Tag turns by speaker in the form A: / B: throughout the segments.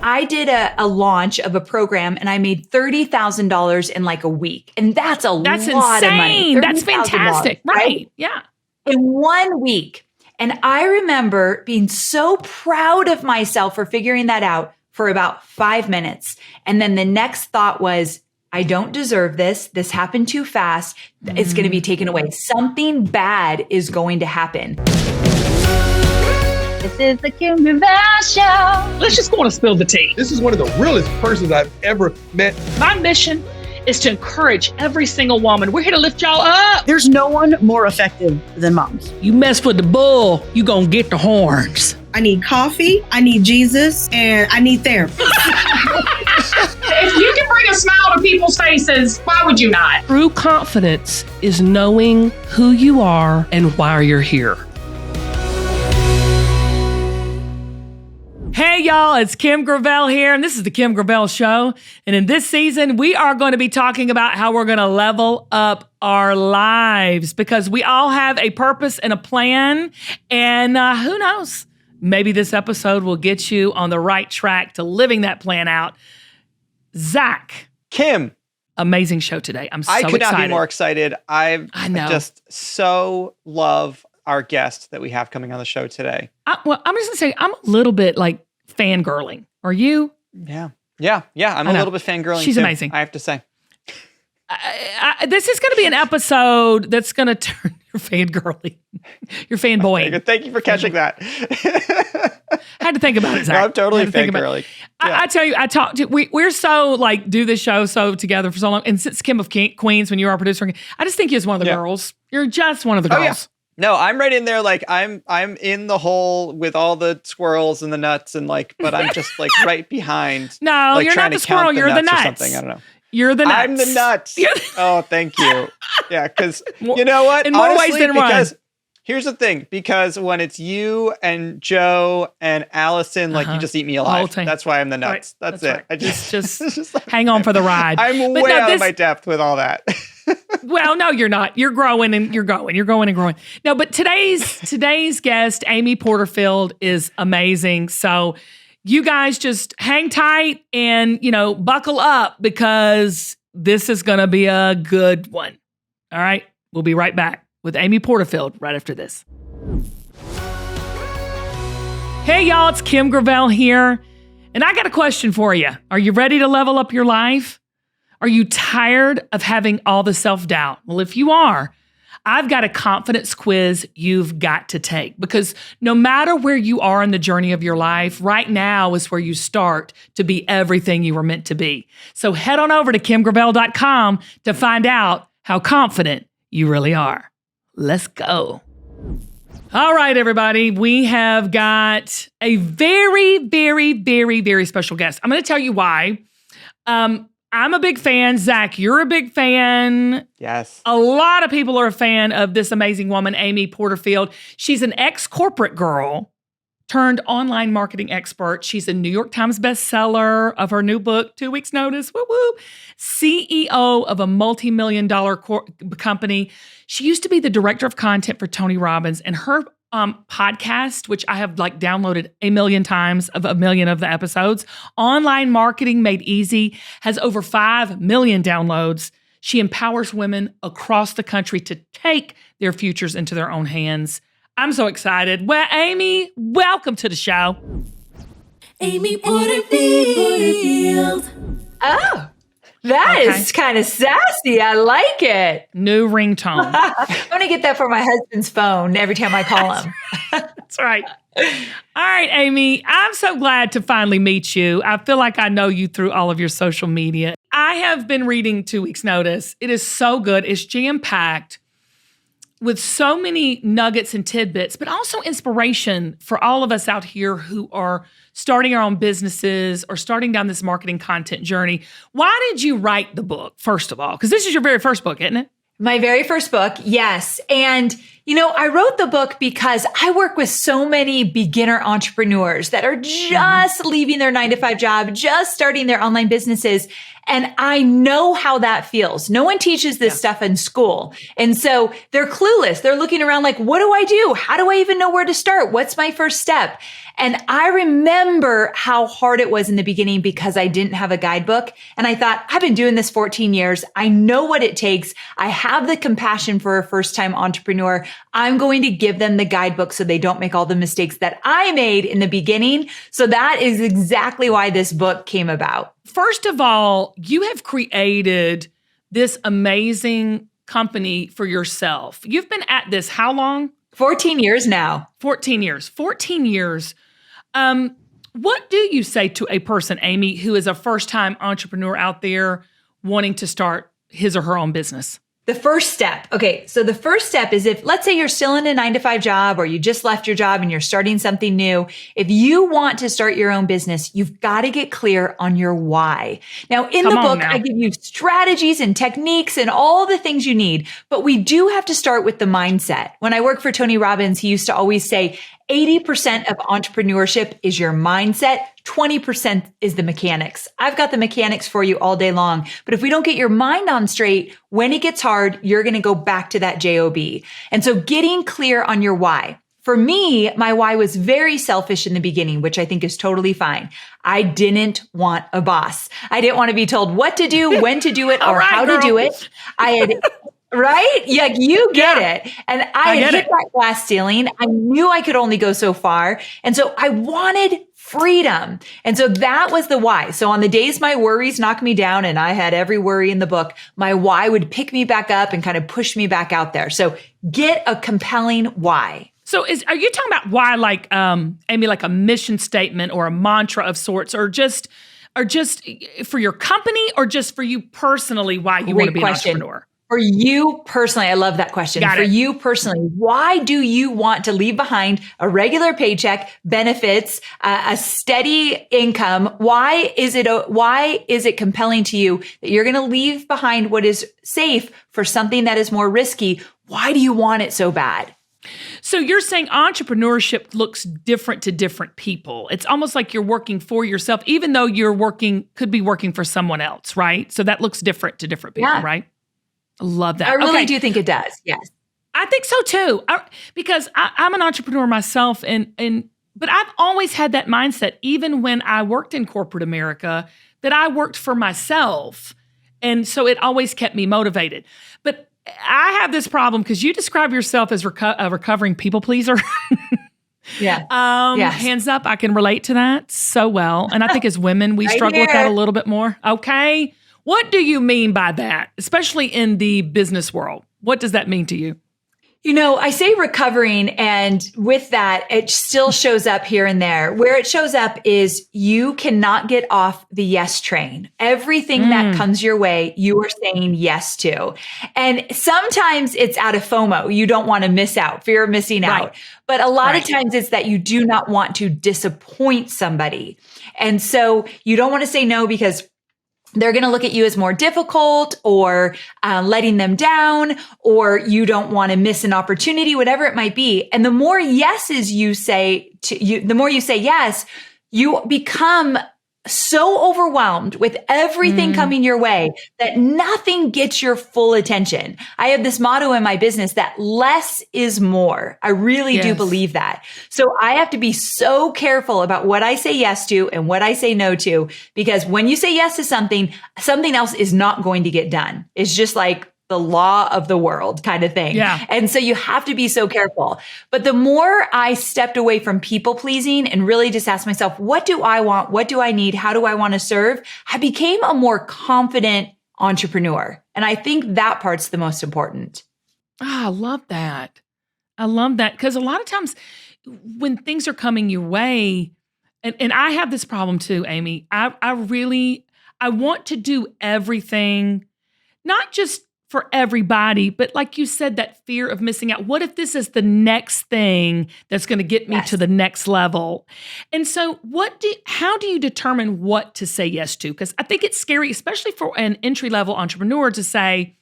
A: I did a launch of a program and I made $30,000 in like a week. And that's lot
B: insane.
A: of money.
B: That's fantastic. Right. Yeah.
A: In 1 week. And I remember being so proud of myself for figuring that out for about 5 minutes. And then the next thought was, I don't deserve this. This happened too fast. It's going to be taken away. Something bad is going to happen.
C: This is the Kim Gravel Show.
B: Let's just go on and spill the tea.
D: This is one of the realest persons I've ever met.
B: My mission is to encourage every single woman. We're here to lift y'all up.
E: There's no one more effective than moms.
F: You mess with the bull, you gonna get the horns.
E: I need coffee, I need Jesus, and I need therapy.
G: If you can bring a smile to people's faces, why would you not?
F: True confidence is knowing who you are and why you're here.
B: Hey, y'all, it's Kim Gravel here, and this is the Kim Gravel Show. And in this season, we are going to be talking about how we're going to level up our lives because we all have a purpose and a plan. And who knows, maybe this episode will get you on the right track to living that plan out. Zac.
H: Kim.
B: Amazing show today. I'm so excited.
H: I could not be more excited. I
B: know.
H: Just so love our guest that we have coming on the show today.
B: I'm just going to say, I'm a little bit like fangirling. Are you?
H: Yeah. I'm a little bit fangirling.
B: She's
H: too,
B: amazing.
H: I have to say.
B: This is going to be an episode that's going to turn your fangirling, your fanboying.
H: Thank you for catching that.
B: I had to think about it, Zac.
H: No, I'm totally fangirling.
B: Yeah. I tell you, we're so like do this show so together for so long. And since Kim of Queens, when you were our producer, I just think you're one of the girls. You're just one of the girls.
H: Oh, yeah. No, I'm right in there. Like I'm in the hole with all the squirrels and the nuts and like, but I'm just like right behind.
B: No,
H: like,
B: you're not the squirrel. You're the nuts.
H: Or something. I don't know.
B: You're the nuts.
H: I'm the nuts. Oh, thank you. Yeah, because you know what?
B: In more ways than one.
H: Here's the thing. Because when it's you and Joe and Allison, like you just eat me alive. That's why I'm the nuts.
B: Right.
H: That's it.
B: Right.
H: I just
B: like, hang on for the ride.
H: I'm way out of my depth with all that.
B: Well, no, you're not. You're growing and you're going. You're growing and growing. No, but today's guest, Amy Porterfield, is amazing. So you guys just hang tight and, buckle up because this is going to be a good one. All right. We'll be right back with Amy Porterfield right after this. Hey, y'all. It's Kim Gravel here. And I got a question for you. Are you ready to level up your life? Are you tired of having all the self-doubt? Well, if you are, I've got a confidence quiz you've got to take because no matter where you are in the journey of your life, right now is where you start to be everything you were meant to be. So head on over to kimgravel.com to find out how confident you really are. Let's go. All right, everybody. We have got a very, very, very, very special guest. I'm going to tell you why. I'm a big fan. Zac, you're a big fan.
H: Yes.
B: A lot of people are a fan of this amazing woman, Amy Porterfield. She's an ex-corporate girl turned online marketing expert. She's a New York Times bestseller of her new book, 2 Weeks Notice, woo woo. CEO of a multi-million-dollar company. She used to be the director of content for Tony Robbins, and her podcast, which I have like downloaded a million times of a million of the episodes, Online Marketing Made Easy, has over 5 million downloads. She empowers women across the country to take their futures into their own hands. I'm so excited. Well, Amy, welcome to the show.
I: Amy Porterfield.
A: Oh, that is kind of sassy. I like it.
B: New ringtone.
A: I'm going to get that for my husband's phone every time I call him.
B: That's right. All right, Amy, I'm so glad to finally meet you. I feel like I know you through all of your social media. I have been reading 2 Weeks Notice. It is so good. It's jam-packed with so many nuggets and tidbits, but also inspiration for all of us out here who are starting our own businesses or starting down this marketing content journey. Why did you write the book, first of all? Because this is your very first book, isn't it?
A: My very first book, yes. And, I wrote the book because I work with so many beginner entrepreneurs that are just leaving their 9-to-5 job, just starting their online businesses. And I know how that feels. No one teaches this stuff in school. And so they're clueless. They're looking around like, what do I do? How do I even know where to start? What's my first step? And I remember how hard it was in the beginning because I didn't have a guidebook. And I thought, I've been doing this 14 years. I know what it takes. I have the compassion for a first-time entrepreneur. I'm going to give them the guidebook so they don't make all the mistakes that I made in the beginning. So that is exactly why this book came about.
B: First of all, you have created this amazing company for yourself. You've been at this how long?
A: 14 years now.
B: 14 years. 14 years. What do you say to a person, Amy, who is a first-time entrepreneur out there wanting to start his or her own business?
A: The first step. Okay. So the first step is if, let's say you're still in a 9-to-5 job or you just left your job and you're starting something new. If you want to start your own business, you've got to get clear on your why. Now in the book, I give you strategies and techniques and all the things you need, but we do have to start with the mindset. When I worked for Tony Robbins, he used to always say, 80% of entrepreneurship is your mindset. 20% is the mechanics. I've got the mechanics for you all day long. But if we don't get your mind on straight, when it gets hard, you're going to go back to that job. And so getting clear on your why. For me, my why was very selfish in the beginning, which I think is totally fine. I didn't want a boss. I didn't want to be told what to do, when to do it, or how to do it. I had right? Yeah, you get it. And I had hit that glass ceiling. I knew I could only go so far. And so I wanted freedom. And so that was the why. So on the days my worries knocked me down and I had every worry in the book, my why would pick me back up and kind of push me back out there. So get a compelling why.
B: So are you talking about why, like, Amy, like a mission statement or a mantra of sorts, or just for your company, or just for you personally, why you want to be an entrepreneur?
A: For you personally, I love that question. For you personally, why do you want to leave behind a regular paycheck, benefits, a steady income? Why is it compelling to you that you're going to leave behind what is safe for something that is more risky? Why do you want it so bad?
B: So you're saying entrepreneurship looks different to different people. It's almost like you're working for yourself, even though could be working for someone else, right? So that looks different to different people, right? I love that.
A: I really do think it does. Yes.
B: I think so too. Because I'm an entrepreneur myself, but I've always had that mindset, even when I worked in corporate America, that I worked for myself. And so it always kept me motivated. But I have this problem because you describe yourself as a recovering people pleaser.
A: Yeah.
B: Hands up, I can relate to that so well. And I think as women, we struggle with that a little bit more. Okay. What do you mean by that, especially in the business world? What does that mean to you?
A: You know, I say recovering, and with that, it still shows up here and there. Where it shows up is you cannot get off the yes train. Everything that comes your way, you are saying yes to. And sometimes it's out of FOMO. You don't want to miss out, fear of missing out. But a lot of times it's that you do not want to disappoint somebody. And so you don't want to say no because they're going to look at you as more difficult, or letting them down, or you don't want to miss an opportunity, whatever it might be. And the more yeses you say the more you say yes, you become so overwhelmed with everything coming your way that nothing gets your full attention. I have this motto in my business that less is more. I really do believe that. So I have to be so careful about what I say yes to and what I say no to, because when you say yes to something else is not going to get done. It's just like the law of the world kind of thing. Yeah. And so you have to be so careful. But the more I stepped away from people pleasing and really just asked myself, what do I want? What do I need? How do I want to serve? I became a more confident entrepreneur. And I think that part's the most important.
B: I love that. I love that. Because a lot of times when things are coming your way, and I have this problem too, Amy, I want to do everything, not just for everybody, but like you said, that fear of missing out. What if this is the next thing that's going to get me to the next level? And so how do you determine what to say yes to? Because I think it's scary, especially for an entry-level entrepreneur, to say,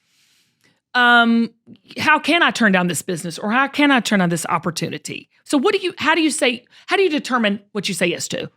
B: how can I turn down this business, or how can I turn down this opportunity? So how do you determine what you say yes to?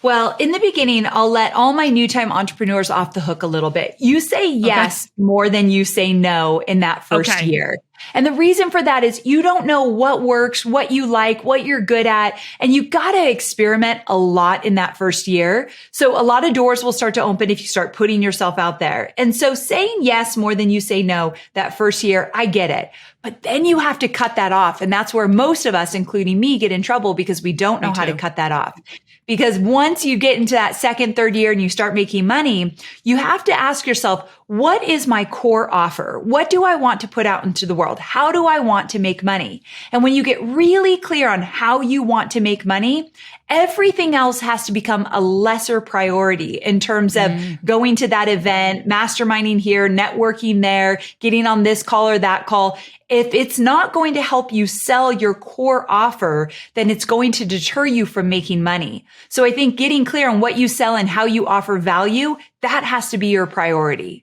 A: Well, in the beginning, I'll let all my new time entrepreneurs off the hook a little bit. You say yes more than you say no in that first year. And the reason for that is you don't know what works, what you like, what you're good at, and you got to experiment a lot in that first year. So a lot of doors will start to open if you start putting yourself out there. And so saying yes more than you say no that first year, I get it. But then you have to cut that off. And that's where most of us, including me, get in trouble because we don't know how to cut that off. Because once you get into that second, third year and you start making money, you have to ask yourself, what is my core offer? What do I want to put out into the world? How do I want to make money? And when you get really clear on how you want to make money, everything else has to become a lesser priority in terms of going to that event, masterminding here, networking there, getting on this call or that call. If it's not going to help you sell your core offer, then it's going to deter you from making money. So I think getting clear on what you sell and how you offer value, that has to be your priority.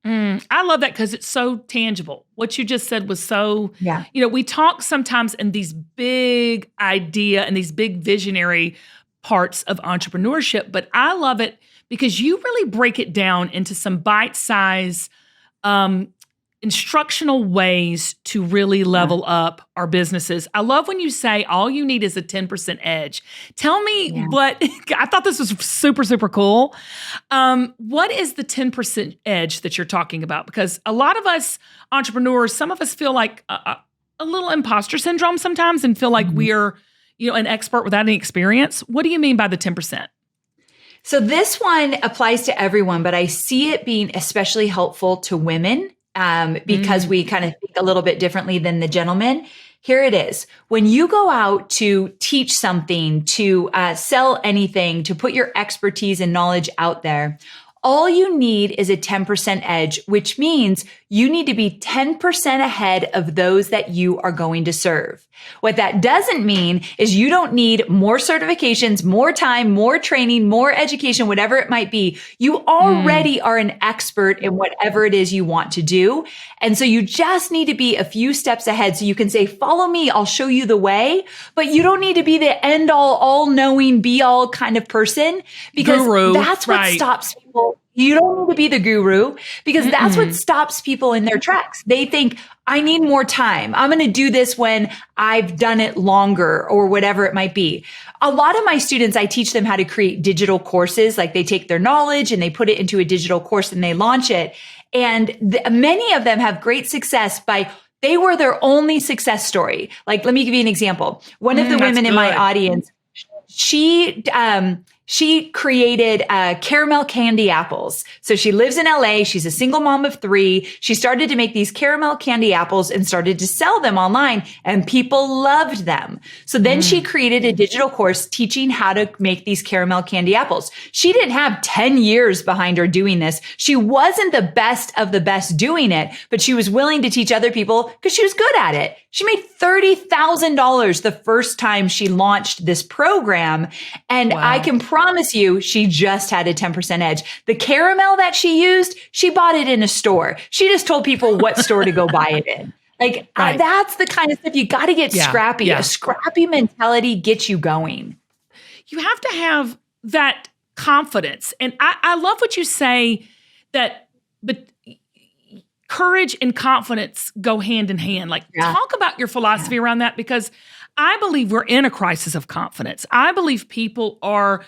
B: I love that because it's so tangible. What you just said was so, we talk sometimes in these big idea and these big visionary parts of entrepreneurship, but I love it because you really break it down into some bite-sized, instructional ways to really level up our businesses. I love when you say all you need is a 10% edge. Tell me what, I thought this was super, super cool. What is the 10% edge that you're talking about? Because a lot of us entrepreneurs, some of us feel like a little imposter syndrome sometimes and feel like we're, an expert without any experience. What do you mean by the 10%?
A: So this one applies to everyone, but I see it being especially helpful to women. Because we kind of think a little bit differently than the gentlemen. Here it is. When you go out to teach something, to sell anything, to put your expertise and knowledge out there, all you need is a 10% edge, which means you need to be 10% ahead of those that you are going to serve. What that doesn't mean is you don't need more certifications, more time, more training, more education, whatever it might be. You already are an expert in whatever it is you want to do. And so you just need to be a few steps ahead. So you can say, follow me, I'll show you the way, but you don't need to be the end all knowing, be all kind of person because that's what stops people. You don't need to be the guru because that's what stops people in their tracks. They think, I need more time. I'm going to do this when I've done it longer or whatever it might be. A lot of my students, I teach them how to create digital courses. Like they take their knowledge and they put it into a digital course and they launch it. And many of them have great success they were their only success story. Like, let me give you an example. One of the women in my audience, she created caramel candy apples. So she lives in LA. She's a single mom of 3. She started to make these caramel candy apples and started to sell them online and people loved them. So then she created a digital course teaching how to make these caramel candy apples. She didn't have 10 years behind her doing this. She wasn't the best of the best doing it, but she was willing to teach other people because she was good at it. She made $30,000 the first time she launched this program. And I can promise you, she just had a 10% edge. The caramel that she used, she bought it in a store. She just told people what store to go buy it in. Like that's the kind of stuff you got to get scrappy. A scrappy mentality gets you going.
B: You have to have that confidence. And I love what you say but courage and confidence go hand in hand. Like talk about your philosophy around that because I believe we're in a crisis of confidence. I believe people are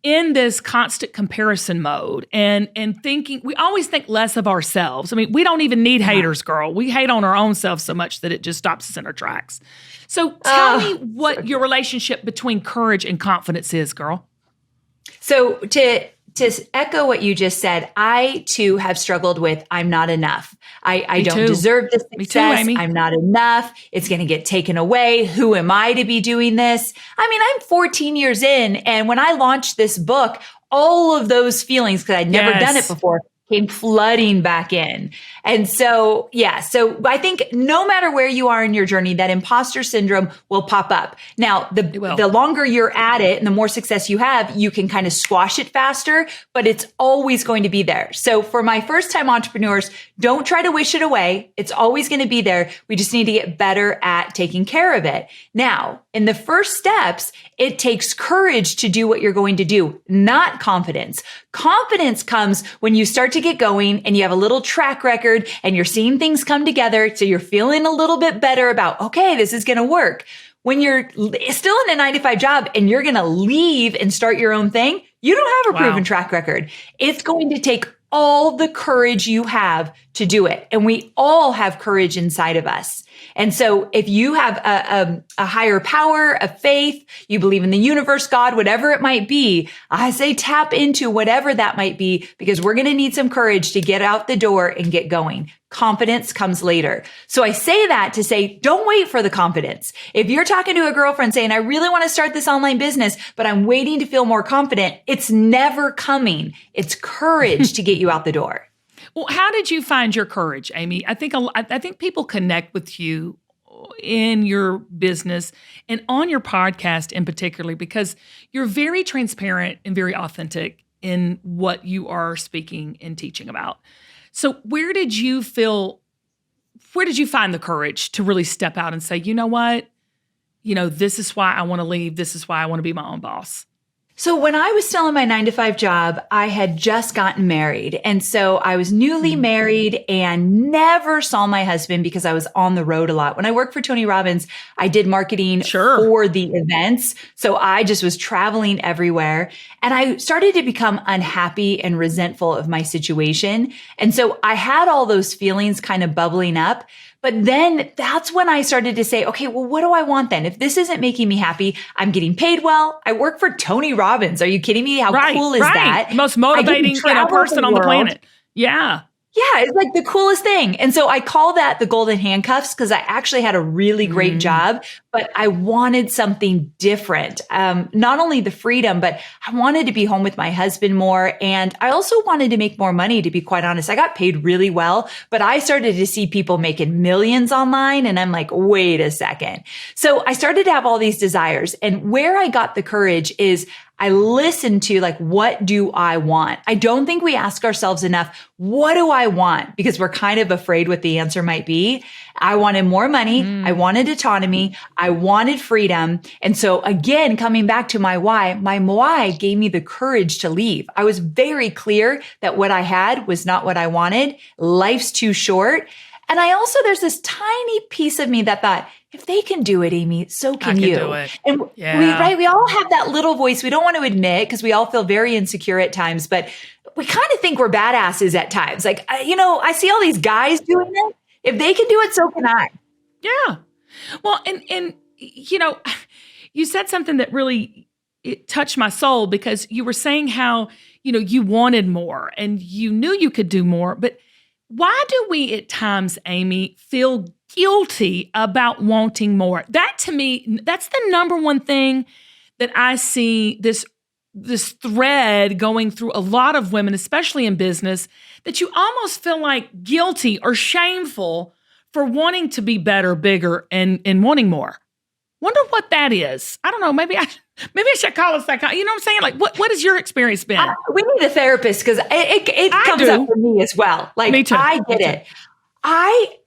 B: in this constant comparison mode and thinking, we always think less of ourselves. I mean, we don't even need haters, girl. We hate on our own selves so much that it just stops us in our tracks. So tell me what your relationship between courage and confidence is, girl.
A: So to echo what you just said, I too have struggled with, I'm not enough. I don't deserve this success.
B: Me too, Amy.
A: I'm not enough. It's going to get taken away. Who am I to be doing this? I mean, I'm 14 years in. And when I launched this book, all of those feelings, because I'd never done it before, came flooding back in. And so, so I think no matter where you are in your journey, that imposter syndrome will pop up. Now, the longer you're at it and the more success you have, you can kind of squash it faster, but it's always going to be there. So for my first time entrepreneurs, don't try to wish it away. It's always going to be there. We just need to get better at taking care of it. Now, in the first steps, it takes courage to do what you're going to do, not confidence. Confidence comes when you start to get going and you have a little track record and you're seeing things come together. So you're feeling a little bit better about, okay, this is going to work. When you're still in a 9-to-5 job and you're going to leave and start your own thing, you don't have a proven track record. It's going to take all the courage you have to do it. And we all have courage inside of us. And so if you have a higher power, a faith, you believe in the universe, God, whatever it might be, I say tap into whatever that might be, because we're going to need some courage to get out the door and get going. Confidence comes later. So I say that to say, don't wait for the confidence. If you're talking to a girlfriend saying, I really want to start this online business, but I'm waiting to feel more confident, it's never coming. It's courage to get you out the door.
B: Well, how did you find your courage, Amy? I think people connect with you in your business and on your podcast in particular because you're very transparent and very authentic in what you are speaking and teaching about. So where did you find the courage to really step out and say, you know what? This is why I want to leave. This is why I want to be my own boss.
A: So when I was still in my 9-to-5 job, I had just gotten married. And so I was newly married and never saw my husband because I was on the road a lot. When I worked for Tony Robbins, I did marketing for the events. So I just was traveling everywhere. And I started to become unhappy and resentful of my situation. And so I had all those feelings kind of bubbling up. But then that's when I started to say, okay, well, what do I want then? If this isn't making me happy, I'm getting paid well. I work for Tony Robbins. Are you kidding me? How cool is that?
B: The most motivating person on the planet. Yeah.
A: Yeah, it's like the coolest thing. And so I call that the golden handcuffs because I actually had a really great job, but I wanted something different. Not only the freedom, but I wanted to be home with my husband more. And I also wanted to make more money, to be quite honest. I got paid really well, but I started to see people making millions online. And I'm like, wait a second. So I started to have all these desires. And where I got the courage is I listened to what do I want? I don't think we ask ourselves enough, what do I want? Because we're kind of afraid what the answer might be. I wanted more money. I wanted autonomy. I wanted freedom. And so again, coming back to my why gave me the courage to leave. I was very clear that what I had was not what I wanted. Life's too short. And there's this tiny piece of me that thought, if they can do it, Amy, so can you.
B: Do it.
A: And we all have that little voice we don't want to admit because we all feel very insecure at times, but we kind of think we're badasses at times. I see all these guys doing it. If they can do it, so can I.
B: Yeah. Well, and you said something that really it touched my soul because you were saying how, you wanted more and you knew you could do more, but why do we at times, Amy, feel guilty about wanting more? That to me, that's the number one thing that I see this thread going through a lot of women, especially in business, that you almost feel like guilty or shameful for wanting to be better, bigger, and wanting more. Wonder what that is. I don't know. Maybe I should call a psychologist. You know what I'm saying? What has your experience been?
A: We need a therapist because it comes up for me as well.
B: Me too.
A: I get it.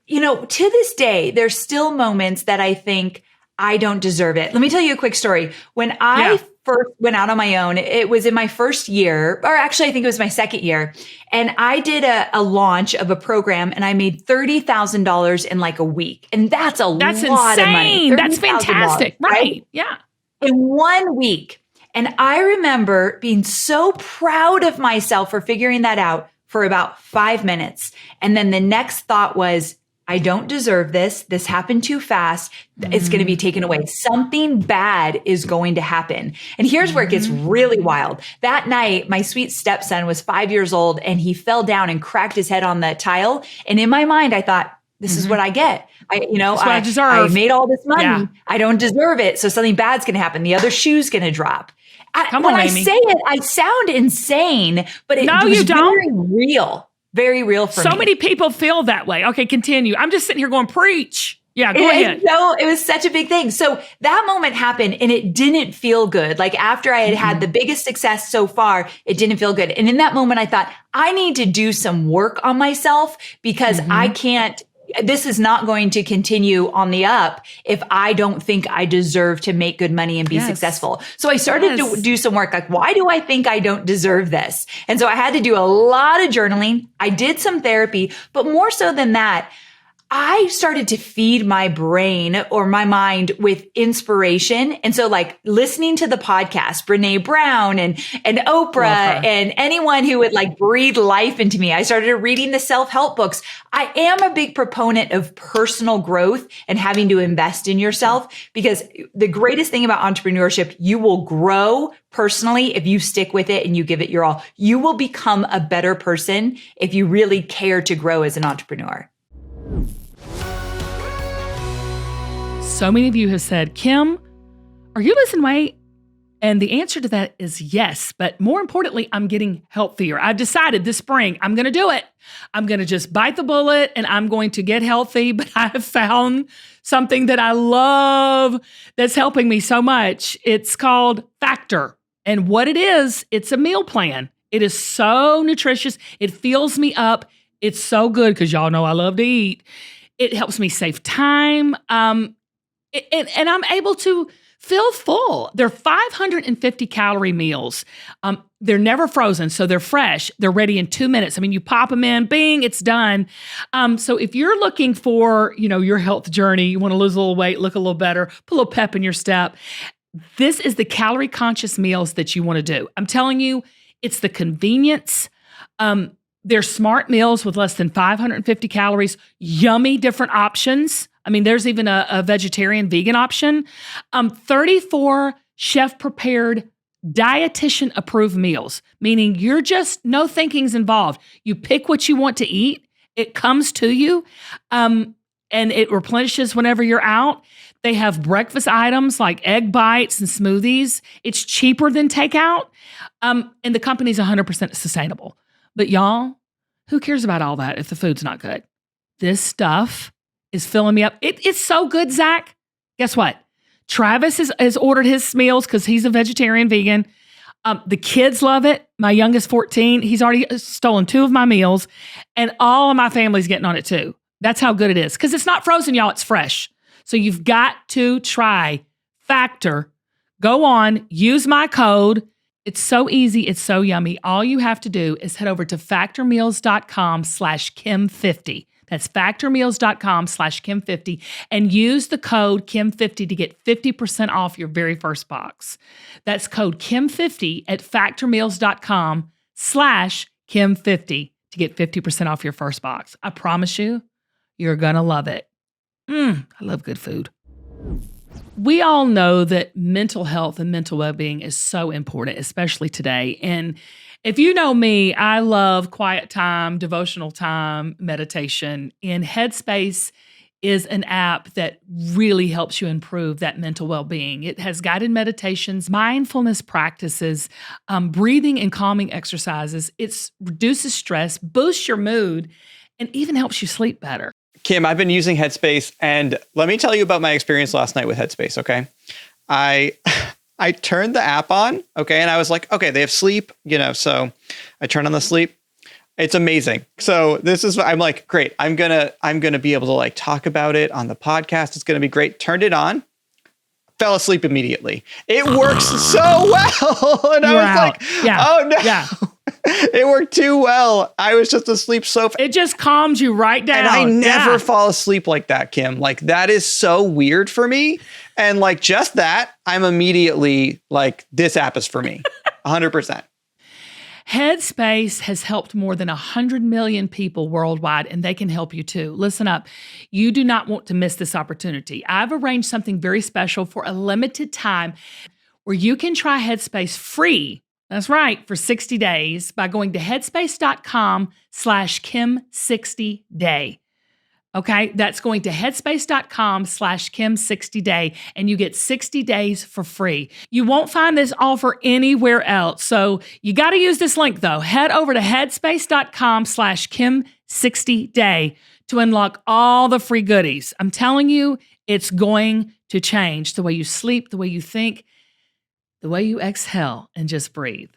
A: To this day, there's still moments that I think I don't deserve it. Let me tell you a quick story. When I first went out on my own, it was in my first year, or actually I think it was my second year. And I did a launch of a program and I made $30,000 in a week. And that's a lot
B: insane.
A: of money.
B: That's fantastic. Right. Yeah.
A: In 1 week. And I remember being so proud of myself for figuring that out for about 5 minutes. And then the next thought was, I don't deserve this. This happened too fast. It's going to be taken away. Something bad is going to happen. And here's where it gets really wild. That night, my sweet stepson was 5 years old and he fell down and cracked his head on the tile. And in my mind, I thought, this is what I get. I deserve. I made all this money. Yeah. I don't deserve it. So something bad's going to happen. The other shoe's going to drop.
B: Come on,
A: when
B: Amy.
A: I say it, I sound insane, but it was very real. very real for me.
B: So many people feel that way. Okay, continue. I'm just sitting here going, preach. Yeah, go ahead.
A: No, it was such a big thing. So that moment happened and it didn't feel good. Like after I had the biggest success so far, it didn't feel good. And in that moment, I thought, I need to do some work on myself because I can't, this is not going to continue on the up if I don't think I deserve to make good money and be successful. So I started to do some work. Like, why do I think I don't deserve this? And so I had to do a lot of journaling. I did some therapy, but more so than that, I started to feed my brain or my mind with inspiration. And so like listening to the podcast, Brene Brown and Oprah and anyone who would like breathe life into me. I started reading the self-help books. I am a big proponent of personal growth and having to invest in yourself because the greatest thing about entrepreneurship, you will grow personally if you stick with it and you give it your all. You will become a better person if you really care to grow as an entrepreneur.
B: So many of you have said, Kim, are you losing weight? And the answer to that is yes. But more importantly, I'm getting healthier. I've decided this spring, I'm going to do it. I'm going to just bite the bullet and I'm going to get healthy. But I have found something that I love that's helping me so much. It's called Factor. And what it is, it's a meal plan. It is so nutritious. It fills me up. It's so good because y'all know I love to eat. It helps me save time. And I'm able to feel full. They're 550 calorie meals. They're never frozen, so they're fresh. They're ready in 2 minutes. I mean, you pop them in, bing, it's done. So if you're looking for, your health journey, you want to lose a little weight, look a little better, put a little pep in your step, this is the calorie conscious meals that you want to do. I'm telling you, it's the convenience. They're smart meals with less than 550 calories, yummy different options. I mean, there's even a vegetarian vegan option. 34 chef-prepared, dietitian-approved meals, meaning you're just, no thinking's involved. You pick what you want to eat. It comes to you, and it replenishes whenever you're out. They have breakfast items like egg bites and smoothies. It's cheaper than takeout, and the company's 100% sustainable. But y'all, who cares about all that if the food's not good? This stuff is filling me up. It's so good, Zac. Guess what? Travis has ordered his meals because he's a vegetarian vegan. The kids love it. My youngest, 14, he's already stolen 2 of my meals, and all of my family's getting on it too. That's how good it is because it's not frozen, y'all. It's fresh. So you've got to try Factor. Go on, use my code. It's so easy. It's so yummy. All you have to do is head over to factormeals.com/Kim50. That's factormeals.com/Kim50 and use the code Kim50 to get 50% off your very first box. That's code Kim50 at factormeals.com/Kim50 to get 50% off your first box. I promise you, you're going to love it. I love good food. We all know that mental health and mental well-being is so important, especially today. And if you know me, I love quiet time, devotional time, meditation. And Headspace is an app that really helps you improve that mental well-being. It has guided meditations, mindfulness practices, breathing and calming exercises. It reduces stress, boosts your mood, and even helps you sleep better.
H: Kim, I've been using Headspace, and let me tell you about my experience last night with Headspace, okay? I turned the app on, okay, and I was like, okay, they have sleep, so I turn on the sleep. It's amazing. So I'm like, great. I'm gonna be able to like talk about it on the podcast. It's gonna be great. Turned it on, fell asleep immediately. It works so well, and I was like, oh no. Yeah. It worked too well. I was just asleep so fast.
B: It just calms you right down.
H: And I never fall asleep like that, Kim. Like, that is so weird for me. And like, just that, I'm immediately like, this app is for me. 100%.
B: Headspace has helped more than 100 million people worldwide, and they can help you too. Listen up. You do not want to miss this opportunity. I've arranged something very special for a limited time where you can try Headspace free. That's right, for 60 days by going to headspace.com/Kim60day. Okay, that's going to headspace.com/Kim60day, and you get 60 days for free. You won't find this offer anywhere else. So you got to use this link though. Head over to headspace.com/Kim60day to unlock all the free goodies. I'm telling you, it's going to change the way you sleep, the way you think, the way you exhale, and just breathe.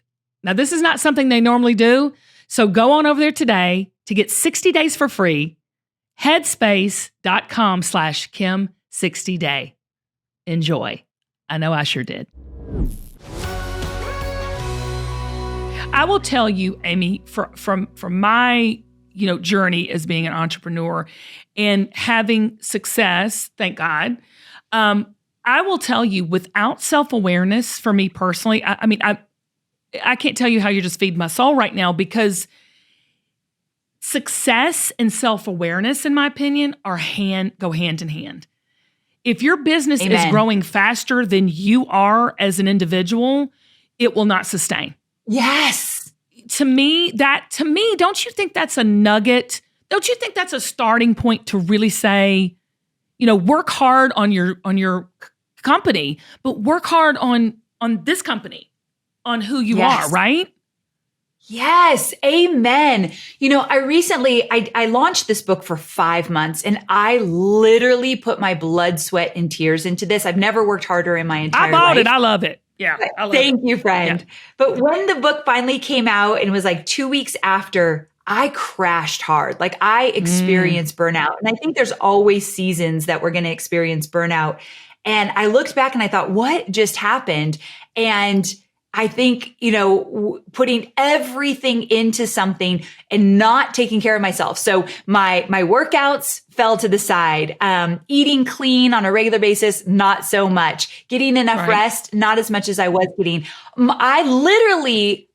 B: Now, this is not something they normally do. So go on over there today to get 60 days for free. Headspace.com/Kim60day. Enjoy. I know I sure did. I will tell you, Amy, from my journey as being an entrepreneur and having success, thank God. I will tell you, without self-awareness, for me personally, I can't tell you how you just feed my soul right now, because success and self-awareness, in my opinion, go hand in hand. If your business is growing faster than you are as an individual, it will not sustain.
A: Yes.
B: To me, don't you think that's a nugget? Don't you think that's a starting point to really say, work hard on your company, but work hard on this company, on who you are, right?
A: Yes. Amen. I launched this book for 5 months, and I literally put my blood, sweat, and tears into this. I've never worked harder in my entire life.
B: I bought it. I love it. Yeah.
A: Thank you, friend. Yeah. But when the book finally came out, and it was like 2 weeks after, I crashed hard. Like, I experienced burnout. And I think there's always seasons that we're going to experience burnout. And I looked back and I thought, what just happened? And I think, putting everything into something and not taking care of myself. So my workouts fell to the side. Eating clean on a regular basis, not so much. Getting enough rest, not as much as I was getting. I literally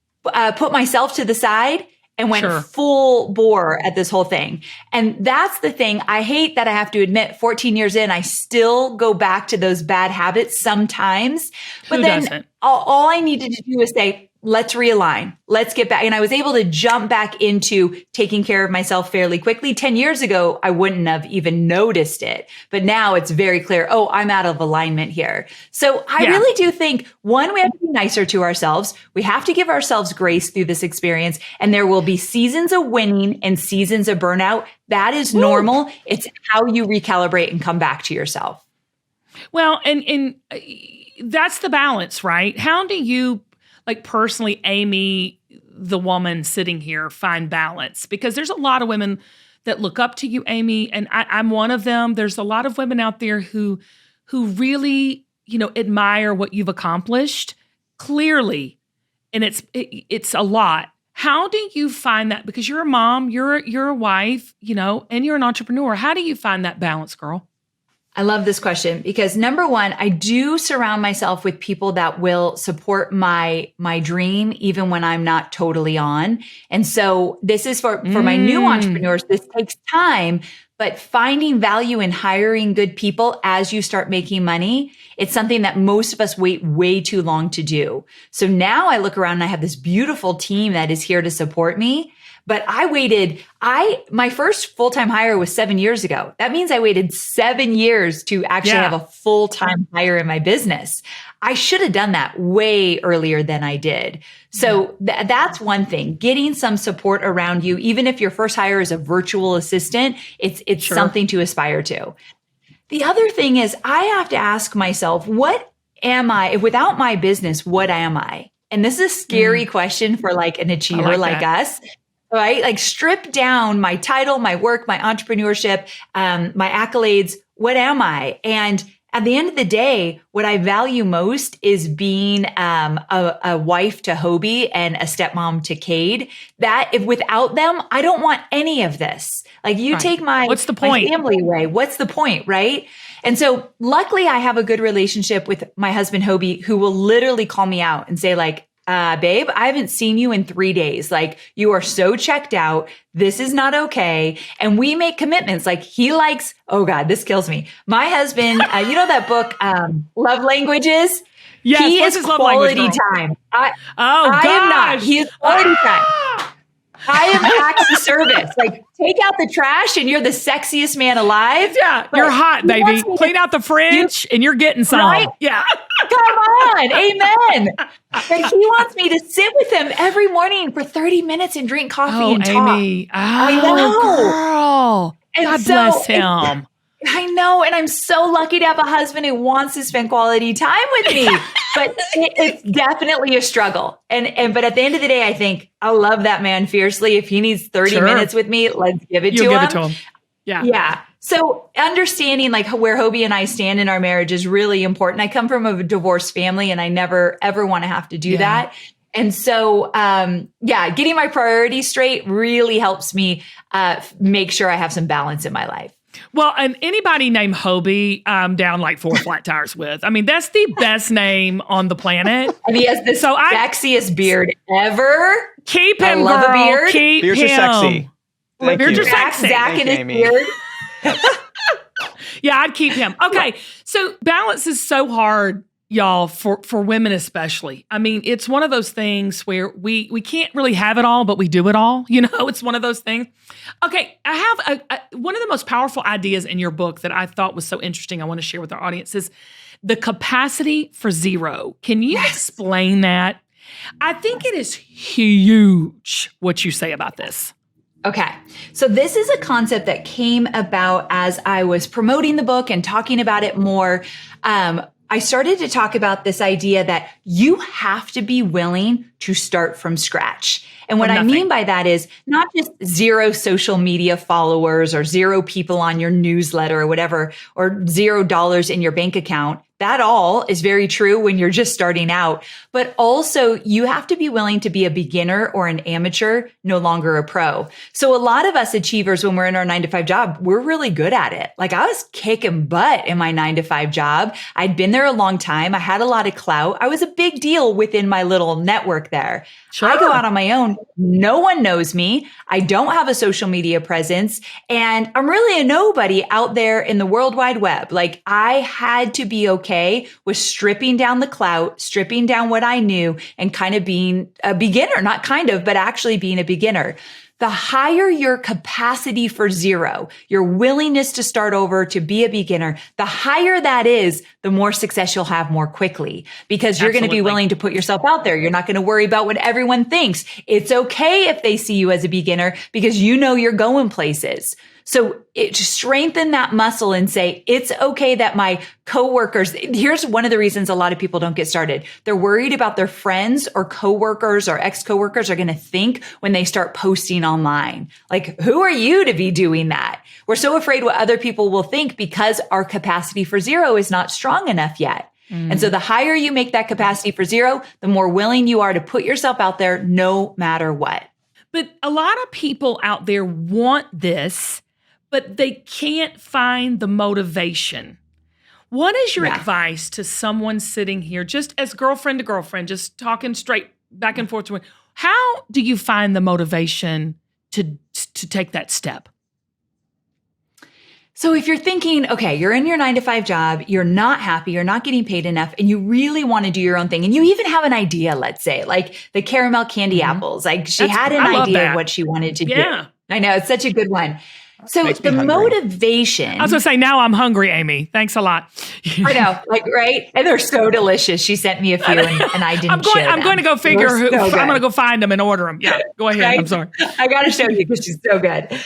A: put myself to the side and went full bore at this whole thing. And that's the thing. I hate that I have to admit, 14 years in, I still go back to those bad habits sometimes. But then all I needed to do was say, let's realign. Let's get back. And I was able to jump back into taking care of myself fairly quickly. 10 years ago, I wouldn't have even noticed it. But now it's very clear, I'm out of alignment here. So I really do think, one, we have to be nicer to ourselves. We have to give ourselves grace through this experience. And there will be seasons of winning and seasons of burnout. That is normal. It's how you recalibrate and come back to yourself.
B: Well, and that's the balance, right? How do you, like, personally, Amy, the woman sitting here, find balance? Because there's a lot of women that look up to you, Amy, and I'm one of them. There's a lot of women out there who really, admire what you've accomplished clearly, and it's a lot. How do you find that? Because you're a mom, you're a wife, and you're an entrepreneur. How do you find that balance, girl?
A: I love this question because, number one, I do surround myself with people that will support my dream, even when I'm not totally on. And so this is for my new entrepreneurs. This takes time, but finding value in hiring good people as you start making money, it's something that most of us wait way too long to do. So now I look around and I have this beautiful team that is here to support me. But my first full-time hire was 7 years ago. That means I waited 7 years to actually have a full-time hire in my business. I should have done that way earlier than I did. So that's one thing, getting some support around you. Even if your first hire is a virtual assistant, it's something to aspire to. The other thing is, I have to ask myself, what am I? Without my business, what am I? And this is a scary question for like an achiever like us. Right? Like, strip down my title, my work, my entrepreneurship, my accolades. What am I? And at the end of the day, what I value most is being a wife to Hobie and a stepmom to Cade. That if without them, I don't want any of this. Like, you take what's the point? My family away. What's the point? Right? And so luckily I have a good relationship with my husband, Hobie, who will literally call me out and say, like, babe, I haven't seen you in 3 days. Like, you are so checked out. This is not okay. And we make commitments. Like, he likes, oh God, this kills me. My husband, that book, Love Languages?
B: Yes,
A: he is quality time. I am not. He is quality time. I am acts of service. Like, take out the trash and you're the sexiest man alive.
B: Yeah,
A: But
B: you're hot,
A: he
B: baby.
A: wants me
B: Clean
A: to-
B: out the fridge and you're getting some.
A: Right?
B: Yeah.
A: Come on. Amen. But he wants me to sit with him every morning for 30 minutes and drink coffee and talk.
B: Amy.
A: I know.
B: Girl.
A: And
B: God
A: so
B: bless him.
A: I know. And I'm so lucky to have a husband who wants to spend quality time with me. But it's definitely a struggle. But at the end of the day, I think I love that man fiercely. If he needs 30 minutes with me, let's give it to him.
B: Give it to him. Yeah.
A: Yeah. So understanding like where Hobie and I stand in our marriage is really important. I come from a divorced family and I never, ever want to have to do that. And so, getting my priorities straight really helps me make sure I have some balance in my life.
B: Well, and anybody named Hobie, I'm down like 4 flat tires with. I mean, that's the best name on the planet.
A: And he has the sexiest beard ever.
B: Keep him,
A: I love
B: girl.
A: a beard.
B: Keep
H: Beards
B: him.
H: are sexy. Thank
B: Beards
H: you.
B: are sexy.
A: Zac and his
H: Amy.
A: beard.
B: Yeah, I'd keep him. Okay. So balance is so hard, y'all, for women especially. I mean, it's one of those things where we can't really have it all, but we do it all. You know, it's one of those things. Okay. I have one of the most powerful ideas in your book that I thought was so interesting. I want to share with our audience is the capacity for zero. Can you explain that? I think it is huge what you say about this.
A: Okay. So this is a concept that came about as I was promoting the book and talking about it more. I started to talk about this idea that you have to be willing to start from scratch. And what I mean by that is not just 0 social media followers or 0 people on your newsletter or whatever, or $0 in your bank account. That all is very true when you're just starting out, but also you have to be willing to be a beginner or an amateur, no longer a pro. So a lot of us achievers, when we're in our 9-to-5 job, we're really good at it. Like I was kicking butt in my 9-to-5 job. I'd been there a long time. I had a lot of clout. I was a big deal within my little network there.
B: Sure.
A: I go out on my own. No one knows me. I don't have a social media presence, and I'm really a nobody out there in the World Wide Web. Like I had to be okay with stripping down the clout, stripping down what I knew, and kind of being a beginner, not kind of, but actually being a beginner. The higher your capacity for zero, your willingness to start over, to be a beginner, the higher that is, the more success you'll have more quickly, because you're going to be willing to put yourself out there. You're not going to worry about what everyone thinks. It's okay if they see you as a beginner because you know you're going places. So just strengthen that muscle and say, it's okay that my coworkers, here's one of the reasons a lot of people don't get started. They're worried about their friends or coworkers or ex-coworkers are going to think when they start posting online. Like, who are you to be doing that? We're so afraid what other people will think because our capacity for zero is not strong enough yet. And so the higher you make that capacity for zero, the more willing you are to put yourself out there no matter what.
B: But a lot of people out there want this, but they can't find the motivation. What is your advice to someone sitting here, just as girlfriend to girlfriend, just talking straight back and forth to it? How do you find the motivation to take that step?
A: So if you're thinking, okay, you're in your 9-to-5 job, you're not happy, you're not getting paid enough, and you really want to do your own thing, and you even have an idea, let's say, like the caramel candy apples. Like she had an idea of what she wanted to do. I know, it's such a good one. So the motivation.
B: I was going to say, now I'm hungry, Amy. Thanks a lot.
A: I know, like, right? And they're so delicious. She sent me a few and I didn't share them.
B: I'm going to go figure who, I'm going to go find them and order them. Yeah, go ahead. Right? I'm sorry.
A: I got to show you because she's so good.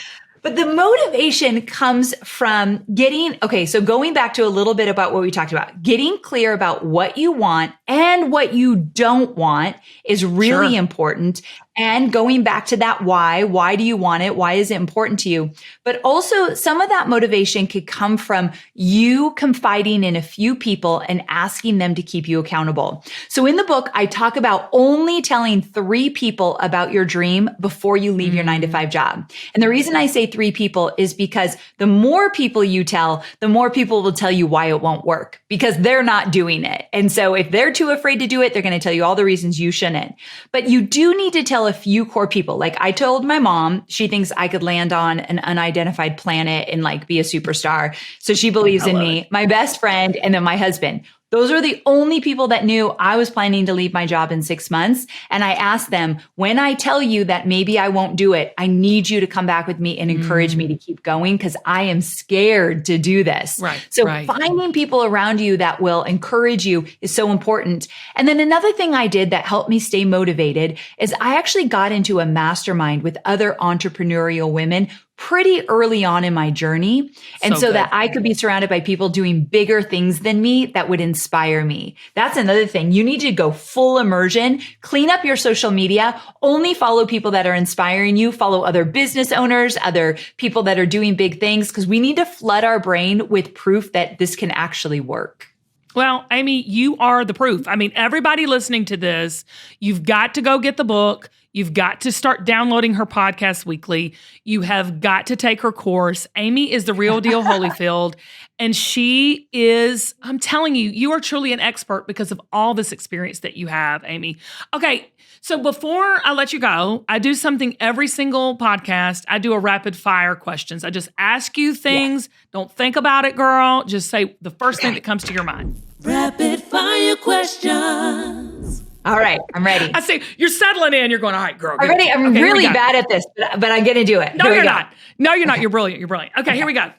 A: But the motivation comes from going back to a little bit about what we talked about. Getting clear about what you want and what you don't want is really important. And going back to that why do you want it? Why is it important to you? But also some of that motivation could come from you confiding in a few people and asking them to keep you accountable. So in the book, I talk about only telling 3 people about your dream before you leave your 9-to-5 job. And the reason I say 3 people is because the more people you tell, the more people will tell you why it won't work because they're not doing it. And so if they're too afraid to do it, they're going to tell you all the reasons you shouldn't. But you do need to tell a few core people. Like I told my mom, she thinks I could land on an unidentified planet and like be a superstar. So she believes in me, my best friend, and then my husband. Those are the only people that knew I was planning to leave my job in 6 months. And I asked them, when I tell you that maybe I won't do it, I need you to come back with me and encourage me to keep going because I am scared to do this.
B: Right.
A: So finding people around you that will encourage you is so important. And then another thing I did that helped me stay motivated is I actually got into a mastermind with other entrepreneurial women pretty early on in my journey. And so that I could be surrounded by people doing bigger things than me that would inspire me. That's another thing. You need to go full immersion, clean up your social media, only follow people that are inspiring you, follow other business owners, other people that are doing big things, because we need to flood our brain with proof that this can actually work.
B: Well, Amy, you are the proof. I mean, everybody listening to this, you've got to go get the book. You've got to start downloading her podcast weekly. You have got to take her course. Amy is the real deal Holyfield. And she is, I'm telling you, you are truly an expert because of all this experience that you have, Amy. Okay, so before I let you go, I do something every single podcast. I do a rapid fire questions. I just ask you things. Don't think about it, girl. Just say the first thing that comes to your mind.
I: Rapid fire questions.
A: All right, I'm ready.
B: I see you're settling in. You're going, all right, girl.
A: I'm ready. I'm really bad at this, but I'm going to do it.
B: No, you're not. No, you're not. You're brilliant. You're brilliant. Okay, here we go.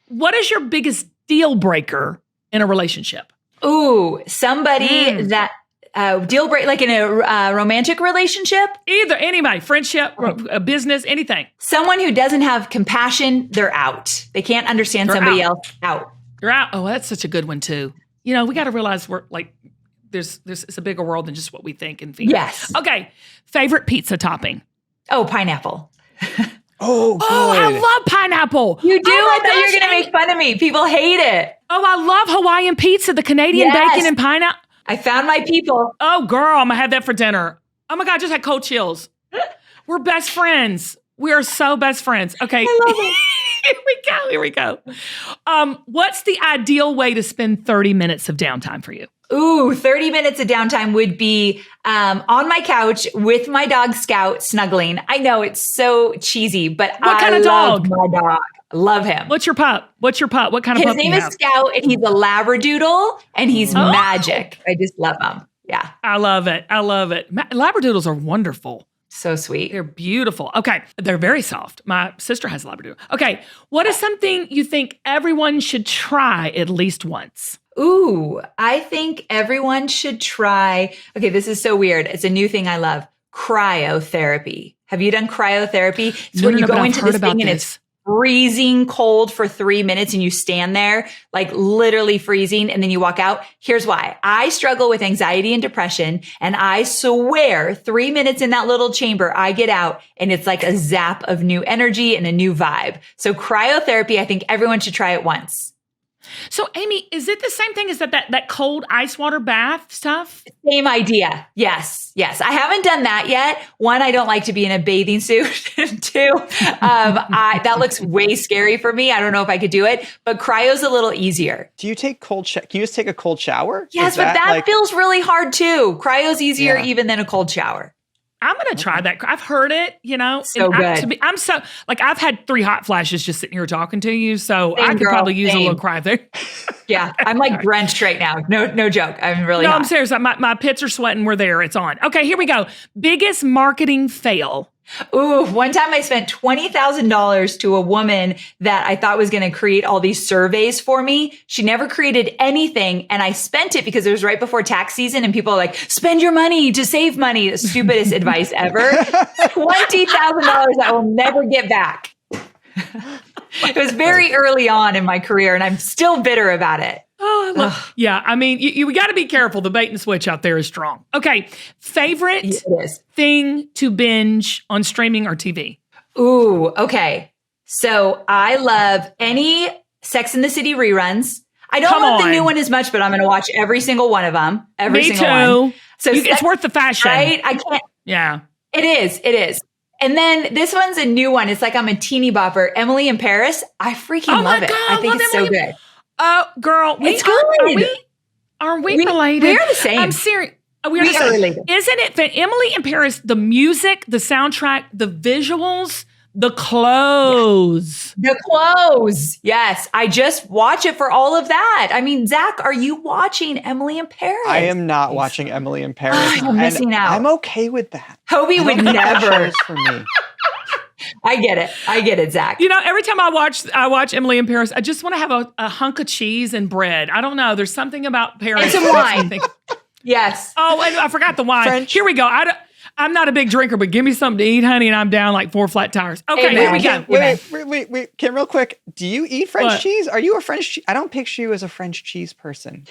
B: What is your biggest deal breaker in a relationship?
A: Ooh, somebody that deal break, like in a romantic relationship?
B: Either, anybody, friendship, a business, anything.
A: Someone who doesn't have compassion, they're out. They can't understand somebody else. Out.
B: You're out. Oh, that's such a good one too. You know, we got to realize we're like, there's it's a bigger world than just what we think and feel.
A: Yes.
B: Okay. Favorite pizza topping?
A: Oh, pineapple.
H: Oh, good.
B: Oh, I love pineapple.
A: You do?
B: Oh
A: I thought you were going to make fun of me. People hate it.
B: Oh, I love Hawaiian pizza, the Canadian bacon and pineapple.
A: I found my people.
B: Oh, girl, I'm going to have that for dinner. Oh, my God, I just had cold chills. We're best friends. We are so best friends. Okay.
A: I love it.
B: Here we go. What's the ideal way to spend 30 minutes of downtime for you?
A: Ooh, 30 minutes of downtime would be on my couch with my dog Scout snuggling. I know it's so cheesy, but
B: what kind of
A: love
B: dog?
A: My dog. Love him.
B: What's your pup? What kind of pup do you have?
A: His name is Scout, and he's a Labradoodle, and he's magic. I just love him. Yeah.
B: I love it. Labradoodles are wonderful.
A: So sweet.
B: They're beautiful. Okay. They're very soft. My sister has a Labradoodle. Okay. What is something you think everyone should try at least once?
A: Ooh, I think everyone should try. Okay, this is so weird. It's a new thing I love. Cryotherapy. Have you done cryotherapy? It's when you go into this thing and it's freezing cold for 3 minutes and you stand there like literally freezing and then you walk out. Here's why. I struggle with anxiety and depression, and I swear 3 minutes in that little chamber, I get out and it's like a zap of new energy and a new vibe. So cryotherapy, I think everyone should try it once.
B: So, Amy, is it the same thing as that cold ice water bath stuff?
A: Same idea. Yes. I haven't done that yet. One, I don't like to be in a bathing suit. Two, that looks way scary for me. I don't know if I could do it, but cryo's a little easier.
H: Do you take can you just take a cold shower?
A: Yes, but that feels really hard too. Cryo's easier even than a cold shower.
B: I'm going to try that. I've heard it,
A: So good.
B: I'm so, like, I've had 3 hot flashes just sitting here talking to you. So
A: Same,
B: I could
A: girl,
B: probably use a
A: same.
B: little cry there.
A: Yeah. I'm like drenched right now. No joke. I'm really hot.
B: I'm serious. My pits are sweating. We're there. It's on. Okay, here we go. Biggest marketing fail.
A: Ooh, one time I spent $20,000 to a woman that I thought was going to create all these surveys for me. She never created anything. And I spent it because it was right before tax season and people are like, spend your money to save money. The stupidest advice ever. $20,000 I will never get back. It was very early on in my career and I'm still bitter about it.
B: Oh, I love, yeah. I mean, we got to be careful. The bait and switch out there is strong. Okay. Favorite thing to binge on streaming or TV?
A: Ooh, okay. So I love any Sex and the City reruns. I don't love the new one as much, but I'm going to watch every single one of them. Me too. So
B: it's worth the fashion.
A: Right? I can't.
B: Yeah.
A: It is. And then this one's a new one. It's like I'm a teeny bopper. Emily in Paris. I freaking love it. I think it's so good.
B: Oh, girl,
A: it's good.
B: Are we related?
A: We are the same.
B: I'm serious. We
A: are related.
B: Isn't it that Emily in Paris, the music, the soundtrack, the visuals, The clothes.
A: The clothes. Yes. I just watch it for all of that. I mean, Zac, are you watching Emily in Paris?
H: I am not watching Emily in Paris.
A: You're missing out.
H: I'm okay with that.
A: Hobie would never.
H: Shows for me.
A: I get it, Zac.
B: You know, every time I watch Emily in Paris, I just want to have a hunk of cheese and bread. I don't know. There's something about Paris.
A: And some wine. Yes.
B: Oh, and I forgot the wine.
H: French.
B: Here we go. I'm not a big drinker, but give me something to eat, honey, and I'm down like 4 flat tires. Okay, here we go.
H: Wait, Kim, real quick. Do you eat French
B: What?
H: cheese? Are you a French cheese? I don't picture you as a French cheese person.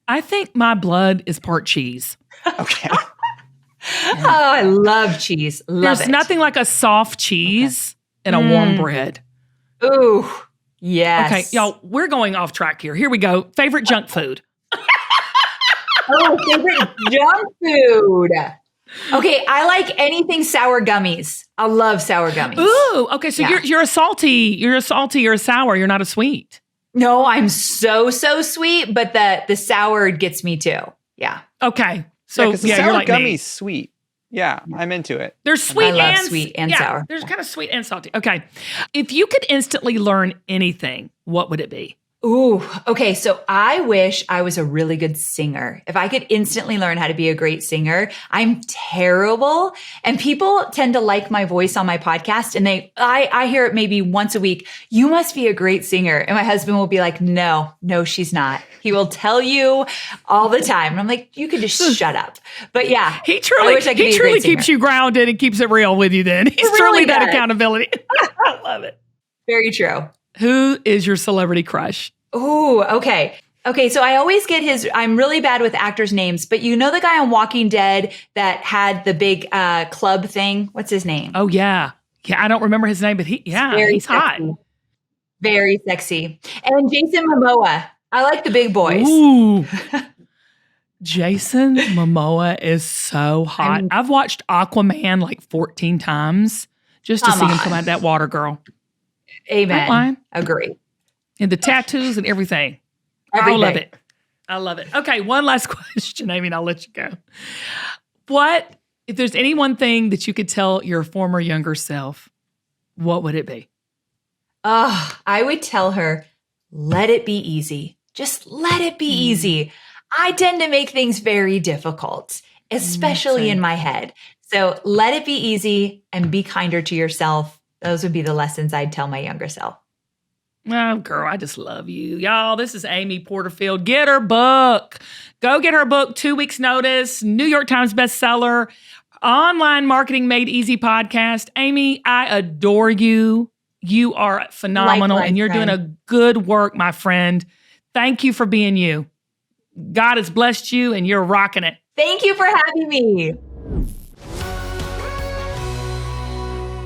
B: I think my blood is part cheese.
H: Okay.
A: Oh, I love cheese. Love
B: There's
A: it.
B: nothing like a soft cheese and a warm bread.
A: Ooh, yes.
B: Okay, y'all, we're going off track here. Here we go. Favorite junk food.
A: Oh, favorite junk food. Okay, I like anything sour gummies. I love sour gummies.
B: Ooh, okay. So
A: Yeah.
B: you're a salty or a sour. You're not a sweet.
A: No, I'm so sweet, but the sour gets me too. Yeah.
B: Okay. So
H: because the
B: yeah,
H: sour
B: you're like
H: gummy's
B: me.
H: sweet. Yeah, I'm into it.
B: There's sweet
A: I love
B: and
A: sweet and
B: yeah,
A: sour.
B: There's kind of sweet and salty. Okay. If you could instantly learn anything, what would it be?
A: Ooh, okay. So I wish I was a really good singer. If I could instantly learn how to be a great singer, I'm terrible. And people tend to like my voice on my podcast. And I hear it maybe once a week. You must be a great singer. And my husband will be like, no, she's not. He will tell you all the time. And I'm like, you could just shut up. But yeah,
B: He
A: I
B: truly
A: wish I could be a great
B: keeps
A: singer.
B: you grounded and keeps it real with you then. He's
A: really
B: truly that
A: does.
B: accountability. I love it.
A: Very true.
B: Who is your celebrity crush?
A: Ooh, okay. Okay, so I always get I'm really bad with actors' names, but you know the guy on Walking Dead that had the big club thing? What's his name?
B: Oh yeah. Yeah, I don't remember his name, but he's
A: sexy.
B: hot.
A: Very sexy. And Jason Momoa. I like the big boys.
B: Ooh. Jason Momoa is so hot. I've watched Aquaman like 14 times just to see him come out of that water, girl.
A: Amen.
B: Not lying.
A: Agree.
B: And the tattoos and everything. I love it. I love it. Okay, one last question, Amy, and I'll let you go. If there's any one thing that you could tell your former younger self, what would it be?
A: I would tell her, let it be easy. Just let it be easy. I tend to make things very difficult, especially in my head. So let it be easy and be kinder to yourself. Those would be the lessons I'd tell my younger self.
B: Oh, girl, I just love you. Y'all, this is Amy Porterfield. Get her book. Go get her book, 2 weeks notice, New York Times bestseller, Online Marketing Made Easy podcast. Amy, I adore you. You are phenomenal,
A: Likewise,
B: and you're doing a good work, my friend. Thank you for being you. God has blessed you, and you're rocking it.
A: Thank you for having me.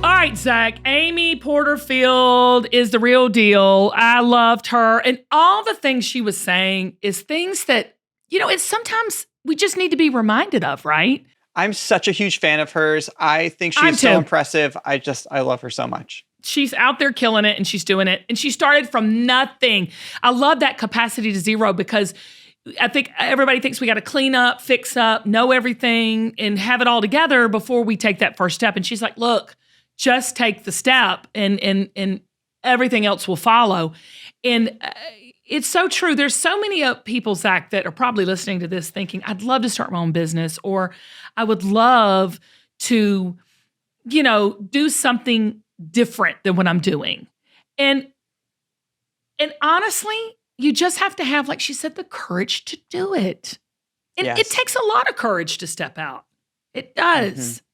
B: All right, Zac, Amy Porterfield is the real deal. I loved her. And all the things she was saying is things that, it's sometimes we just need to be reminded of, right?
H: I'm such a huge fan of hers. I think
B: I'm
H: she's so
B: too.
H: impressive. I love her so much.
B: She's out there killing it and she's doing it. And she started from nothing. I love that capacity to zero because I think everybody thinks we got to clean up, fix up, know everything, and have it all together before we take that first step. And she's like, look, just take the step and everything else will follow. And it's so true. There's so many people, Zac, that are probably listening to this thinking, I'd love to start my own business, or I would love to, do something different than what I'm doing. And honestly, you just have to have, like she said, the courage to do it. And
H: Yes.
B: it takes a lot of courage to step out. It does.
H: Mm-hmm.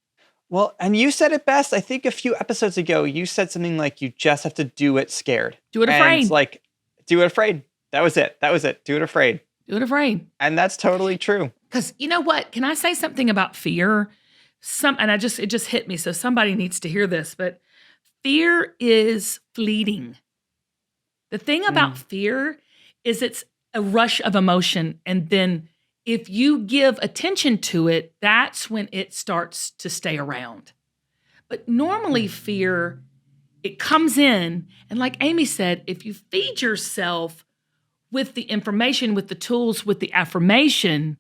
H: Well, and you said it best. I think a few episodes ago, you said something like you just have to do it scared.
B: Do it
H: And
B: afraid.
H: it's like, do it afraid. That was it. Do it afraid.
B: Do it afraid.
H: And that's totally true.
B: Because you know what? Can I say something about fear? It just hit me. So somebody needs to hear this. But fear is fleeting. The thing about fear is it's a rush of emotion, and then if you give attention to it, that's when it starts to stay around. But normally fear, it comes in, and like Amy said, if you feed yourself with the information, with the tools, with the affirmation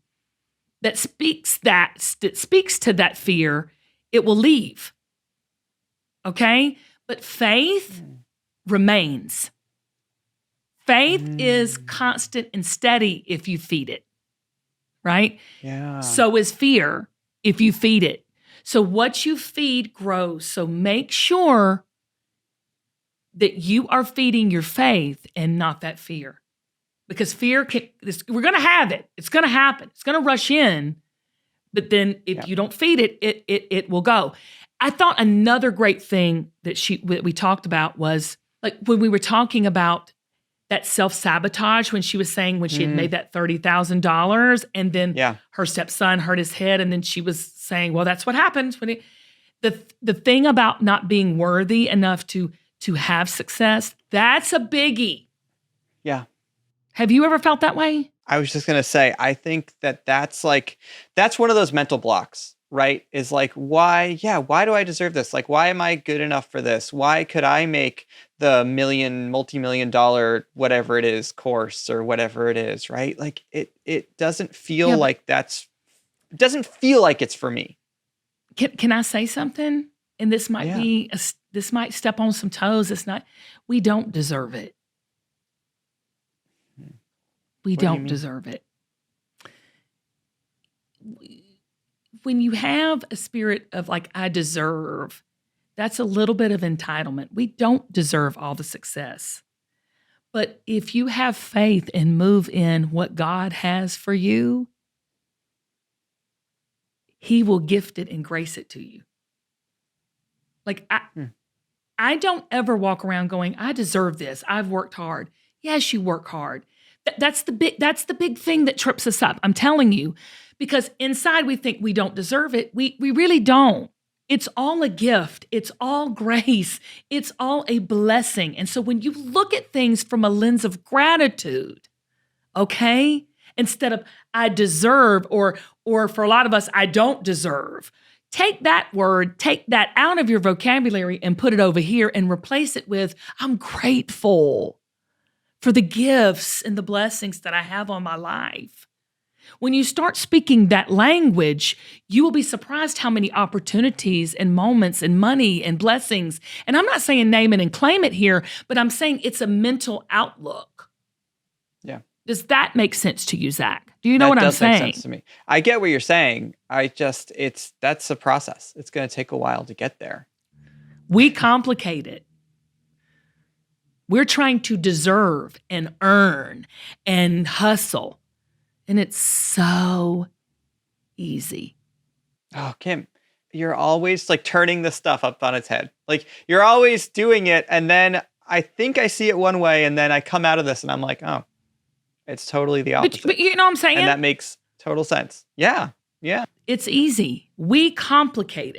B: that speaks to that fear, it will leave. Okay? But faith remains. Faith is constant and steady if you feed it, right?
H: Yeah.
B: So is fear if you feed it. So what you feed grows. So make sure that you are feeding your faith and not that fear. Because fear, we're going to have it. It's going to happen. It's going to rush in. But then if you don't feed it, it will go. I thought another great thing that we talked about was like when we were talking about that self-sabotage when she was saying when she had made that $30,000 and then her stepson hurt his head and then she was saying, well, that's what happens when the thing about not being worthy enough to have success, that's a biggie.
H: Yeah.
B: Have you ever felt that way?
H: I was just going to say, I think that's one of those mental blocks, right? Is like, why do I deserve this? Like, why am I good enough for this? Why could I make the multi-million dollar, whatever it is, course or whatever it is, right? Like it doesn't feel like it doesn't feel like it's for me.
B: Can I say something? And this might this might step on some toes. We don't deserve it. We don't deserve it. When you have a spirit of like, I deserve, that's a little bit of entitlement. We don't deserve all the success. But if you have faith and move in what God has for you, He will gift it and grace it to you. Like, I don't ever walk around going, I deserve this. I've worked hard. Yes, you work hard. That's the big thing that trips us up. I'm telling you, because inside we think we don't deserve it. We really don't. It's all a gift. It's all grace. It's all a blessing. And so when you look at things from a lens of gratitude, okay, instead of I deserve or for a lot of us, I don't deserve, take that word, take that out of your vocabulary and put it over here and replace it with I'm grateful for the gifts and the blessings that I have on my life. When you start speaking that language, you will be surprised how many opportunities and moments and money and blessings. And I'm not saying name it and claim it here, but I'm saying it's a mental outlook.
H: Yeah.
B: Does that make sense to you, Zac? Do you know what I'm saying?
H: That does make sense to me. I get what you're saying. That's a process. It's going to take a while to get there.
B: We complicate it. We're trying to deserve and earn and hustle. And it's so easy.
H: Oh, Kim, you're always like turning this stuff up on its head. Like you're always doing it. And then I think I see it one way and then I come out of this and I'm like, oh, it's totally the opposite.
B: But you know what I'm saying?
H: And that makes total sense. Yeah. Yeah.
B: It's easy. We complicate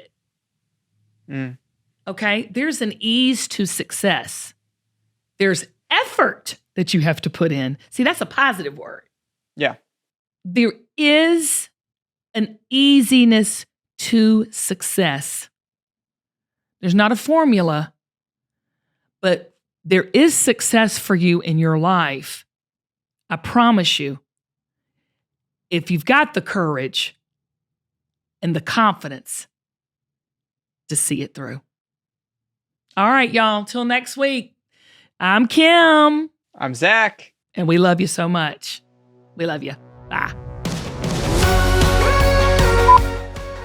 B: it. Okay? There's an ease to success. There's effort that you have to put in. See, that's a positive word.
H: Yeah.
B: There is an easiness to success. There's not a formula, but there is success for you in your life. I promise you, if you've got the courage and the confidence to see it through. All right, y'all, till next week. I'm Kim.
H: I'm Zac.
B: And we love you so much. We love you. Bye.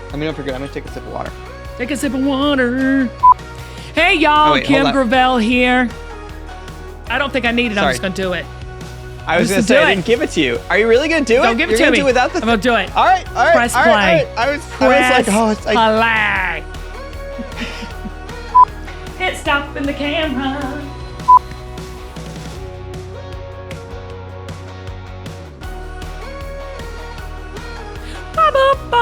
H: Let me know if you're good. I'm going to take a sip of water.
B: Take a sip of water. Hey, y'all. Kim Gravel here. I don't think I need it.
H: Sorry.
B: I'm just going to do it.
H: I was going to say I didn't give it to you. Are you really going to do it?
B: Don't give it to me.
H: Do without the
B: I'm going to do it.
H: All right.
B: Press play.
H: All right. I was like, oh, it's like...
B: play. Hit stop in the camera. Ba, ba, ba.